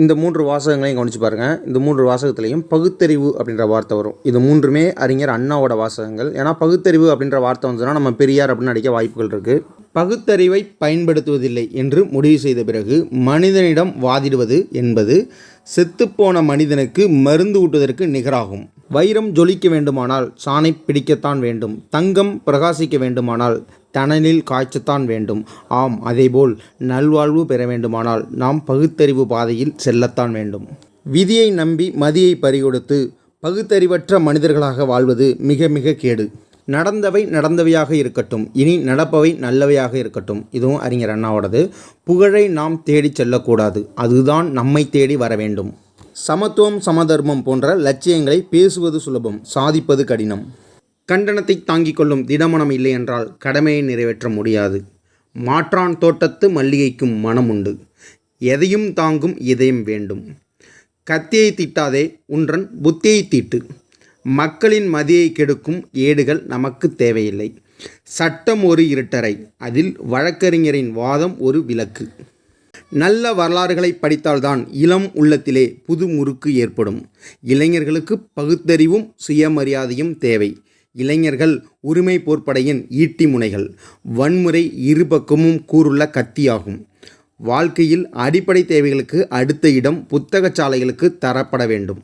இந்த 3 வாசகங்களையும் கவனித்து பாருங்கள். இந்த 3 வாசகத்துலேயும் பகுத்தறிவு அப்படின்ற வார்த்தை வரும். இது 3மே அறிஞர் அண்ணாவோட வாசகங்கள். ஏன்னா பகுத்தறிவு அப்படின்ற வார்த்தை வந்ததுன்னா நம்ம பெரியார் அப்படின்னு அடிக்க வாய்ப்புகள் இருக்குது. பகுத்தறிவை பயன்படுத்துவதில்லை என்று முடிவு செய்த பிறகு மனிதனிடம் வாதிடுவது என்பது செத்துப்போன மனிதனுக்கு மருந்து ஊட்டுவதற்கு நிகராகும். வைரம் ஜொலிக்க வேண்டுமானால் சாணை பிடிக்கத்தான் வேண்டும். தங்கம் பிரகாசிக்க வேண்டுமானால் தணலில் காய்ச்சத்தான் வேண்டும். ஆம், அதேபோல் நல்வாழ்வு பெற வேண்டுமானால் நாம் பகுத்தறிவு பாதையில் செல்லத்தான் வேண்டும். விதியை நம்பி மதியை பறிகொடுத்து பகுத்தறிவற்ற மனிதர்களாக வாழ்வது மிக மிக கேடு. நடந்தவை நடந்தவையாக இருக்கட்டும், இனி நடப்பவை நல்லவையாக இருக்கட்டும். இதுவும் அறிஞர் அண்ணாவோடது. புகழை நாம் தேடி செல்லக்கூடாது, அதுதான் நம்மை தேடி வர வேண்டும். சமத்துவம் சமதர்மம் போன்ற லட்சியங்களை பேசுவது சுலபம், சாதிப்பது கடினம். கண்டனத்தை தாங்கிக் கொள்ளும் திடமனம் இல்லை என்றால் கடமையை நிறைவேற்ற முடியாது. மாற்றான் தோட்டத்து மல்லிகைக்கும் மனம் உண்டு, எதையும் தாங்கும் இதயம் வேண்டும். கத்தியை தீட்டாதே, உன்றன் புத்தியை தீட்டு. மக்களின் மதியை கெடுக்கும் ஏடுகள் நமக்கு தேவையில்லை. சட்டம் ஒரு இருட்டறை, அதில் வழக்கறிஞரின் வாதம் ஒரு விளக்கு. நல்ல வரலாறுகளை படித்தால்தான் இளம் உள்ளத்திலே புது முறுக்கு ஏற்படும். இளைஞர்களுக்கு பகுத்தறிவும் சுயமரியாதையும் தேவை. இளைஞர்கள் உரிமை போர்ப்படையின் ஈட்டி முனைகள். வன்முறை இருபக்கமும் கூறுள்ள கத்தியாகும். வாழ்க்கையில் அடிப்படை தேவைகளுக்கு அடுத்த இடம் புத்தகச்சாலைகளுக்கு தரப்பட வேண்டும்.